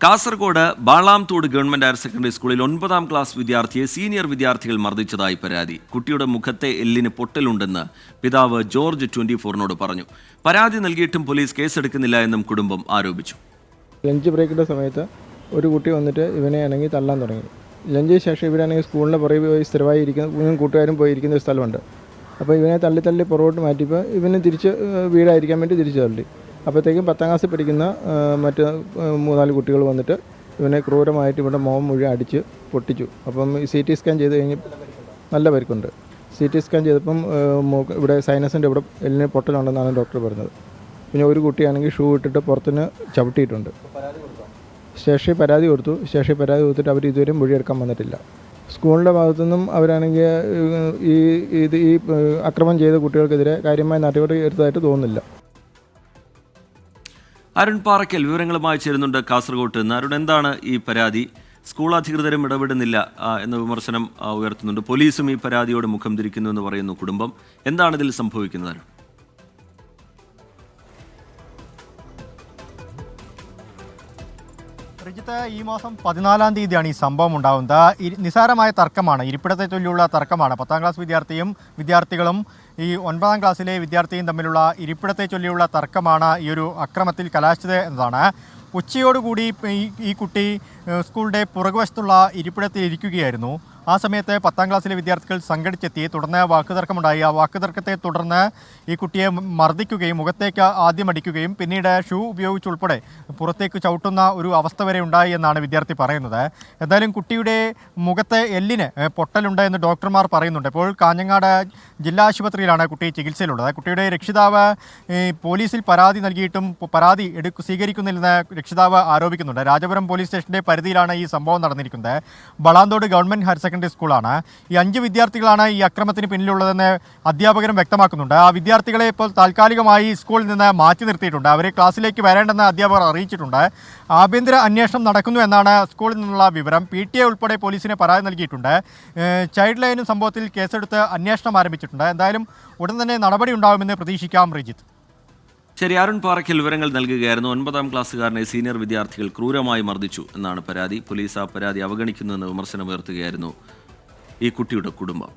Kasaragod ബാളാംതോട് government higher secondary സ്കൂളിൽ 9ാം class വിദ്യാർത്ഥിയെ senior വിദ്യാർത്ഥികൾ മർദ്ദിച്ചതായി പരാതി. കുട്ടിയുടെ മുഖത്തെ എല്ലിന് പൊട്ടലുണ്ടെന്ന് പിതാവ് ജോർജ് 24നോട് പറഞ്ഞു. പരാതി നൽകിയിട്ടും പോലീസ് കേസെടുക്കുന്നില്ല എന്നും കുടുംബം ആരോപിച്ചു. ലഞ്ച് ബ്രേക്കിൻ്റെ സമയത്ത് ഒരു കുട്ടി വന്നിട്ട് ഇവനെ ആണെങ്കിൽ തള്ളാൻ തുടങ്ങി. ലഞ്ചിന് ശേഷം ഇവരാണെങ്കിൽ സ്കൂളിൻ്റെ പുറകെ പോയി സ്ഥിരമായി ഇരിക്കുന്ന കൂട്ടുകാരും പോയിരിക്കുന്ന ഒരു സ്ഥലമുണ്ട്. അപ്പോൾ ഇവനെ തള്ളി പുറകോട്ട് മാറ്റിയപ്പോൾ ഇവന് തിരിച്ച് വീടായിരിക്കാൻ വേണ്ടി തിരിച്ചു തള്ളി. അപ്പോഴത്തേക്കും 10ാം ക്ലാസ്സിൽ പഠിക്കുന്ന മറ്റ് 3-4 കുട്ടികൾ വന്നിട്ട് ഇവനെ ക്രൂരമായിട്ട് ഇവിടെ മുഖം മുഴുവൻ അടിച്ച് പൊട്ടിച്ചു. അപ്പം CT സ്കാൻ ചെയ്ത് കഴിഞ്ഞ് നല്ല പരിക്കുണ്ട്. CT സ്കാൻ ചെയ്തപ്പം ഇവിടെ സൈനസിൻ്റെ ഇവിടെ എല്ലിന് പൊട്ടലുണ്ടെന്നാണ് ഡോക്ടർ പറഞ്ഞത്. പിന്നെ ഒരു കുട്ടിയാണെങ്കിൽ ഷൂ ഇട്ടിട്ട് പുറത്തുനിന്ന് ചവിട്ടിയിട്ടുണ്ട്. സ്റ്റേഷനിൽ പരാതി കൊടുത്തിട്ട് അവർ ഇതുവരെയും മൊഴിയെടുക്കാൻ വന്നിട്ടില്ല. സ്കൂളിൻ്റെ ഭാഗത്തുനിന്നും അവരാണെങ്കിൽ ഈ അക്രമം ചെയ്ത കുട്ടികൾക്കെതിരെ കാര്യമായ നടപടി എടുത്തതായിട്ട് തോന്നുന്നില്ല. അരുൺ പാറയ്ക്കൽ വിവരങ്ങളുമായി ചേരുന്നുണ്ട് കാസർഗോട്ട് നിന്ന്. അരുൺ, എന്താണ് ഈ പരാതി? സ്കൂൾ അധികൃതരും ഇടപെടുന്നില്ല എന്ന വിമർശനം ഉയർത്തുന്നുണ്ട്. പോലീസും ഈ പരാതിയോട് മുഖം തിരിക്കുന്നു എന്ന് പറയുന്നു കുടുംബം. എന്താണ് ഇതിൽ സംഭവിക്കുന്നത് അരുൺ? റിജിത്ത്, ഈ മാസം 14-ാം തീയതിയാണ് ഈ സംഭവം ഉണ്ടാകുന്നത്. നിസാരമായ തർക്കമാണ്, ഇരിപ്പിടത്തെ ചൊല്ലിയുള്ള തർക്കമാണ്. 10ാം ക്ലാസ് വിദ്യാർത്ഥികളും ഈ 9ാം ക്ലാസ്സിലെ വിദ്യാർത്ഥിയും തമ്മിലുള്ള ഇരിപ്പിടത്തെ ചൊല്ലിയുള്ള തർക്കമാണ് ഈ ഒരു അക്രമത്തിൽ കലാശിച്ചത് എന്നതാണ്. ഉച്ചയോടുകൂടി ഈ കുട്ടി സ്കൂളിൻ്റെ പുറകുവശത്തുള്ള ഇരിപ്പിടത്തിൽ ഇരിക്കുകയായിരുന്നു. ആ സമയത്ത് 10ാം ക്ലാസ്സിലെ വിദ്യാർത്ഥികൾ സംഘടിച്ചെത്തി. തുടർന്ന് വാക്കുതർക്കമുണ്ടായി. ആ വാക്കുതർക്കത്തെ തുടർന്ന് ഈ കുട്ടിയെ മർദ്ദിക്കുകയും മുഖത്തേക്ക് ആദ്യം അടിക്കുകയും പിന്നീട് ഷൂ ഉപയോഗിച്ചുൾപ്പെടെ പുറത്തേക്ക് ചവിട്ടുന്ന ഒരു അവസ്ഥ വരെ ഉണ്ടായി എന്നാണ് വിദ്യാർത്ഥി പറയുന്നത്. എന്തായാലും കുട്ടിയുടെ മുഖത്തെ എല്ലിന് പൊട്ടലുണ്ട് എന്ന് ഡോക്ടർമാർ പറയുന്നുണ്ട്. ഇപ്പോൾ കാഞ്ഞങ്ങാട് ജില്ലാ ആശുപത്രിയിലാണ് കുട്ടി ചികിത്സയിലുള്ളത്. കുട്ടിയുടെ രക്ഷിതാവ് പോലീസിൽ പരാതി നൽകിയിട്ടും പരാതി സ്വീകരിക്കുന്നില്ലെന്ന് രക്ഷിതാവ് ആരോപിക്കുന്നുണ്ട്. രാജപുരം പോലീസ് സ്റ്റേഷൻ്റെ പരിധിയിലാണ് ഈ സംഭവം നടന്നിരിക്കുന്നത്. ബാളാംതോട് ഗവൺമെൻറ് ഹയർ സെക്കൻഡറി സ്കൂളാണ്. ഈ 5 വിദ്യാർത്ഥികളാണ് ഈ അക്രമത്തിന് പിന്നിലുള്ളതെന്ന് അധ്യാപകരും വ്യക്തമാക്കുന്നുണ്ട്. ആ വിദ്യാർത്ഥികളെ ഇപ്പോൾ താൽക്കാലികമായി സ്കൂളിൽ നിന്ന് മാറ്റി നിർത്തിയിട്ടുണ്ട്. അവരെ ക്ലാസ്സിലേക്ക് വരേണ്ടെന്ന് അധ്യാപകർ അറിയിച്ചിട്ടുണ്ട്. ആഭ്യന്തര അന്വേഷണം നടക്കുന്നു എന്നാണ് സ്കൂളിൽ നിന്നുള്ള വിവരം. PTA ഉൾപ്പെടെ പോലീസിന് പരാതി നൽകിയിട്ടുണ്ട്. ചൈൽഡ് ലൈനും സംഭവത്തിൽ കേസെടുത്ത് അന്വേഷണം ആരംഭിച്ചിട്ടുണ്ട്. എന്തായാലും ഉടൻ തന്നെ നടപടി ഉണ്ടാകുമെന്ന് പ്രതീക്ഷിക്കാം. റിജിത്ത്, ശരി. അരുൺ പാറയ്ക്കൽ വിവരങ്ങൾ നൽകുകയായിരുന്നു. 9ാം ക്ലാസ്സുകാരനെ സീനിയർ വിദ്യാർത്ഥികൾ ക്രൂരമായി മർദ്ദിച്ചു എന്നാണ് പരാതി. പോലീസ് ആ പരാതി അവഗണിക്കുന്നുവെന്ന് വിമർശനമുയർത്തുകയായിരുന്നു ഈ കുട്ടിയുടെ കുടുംബം.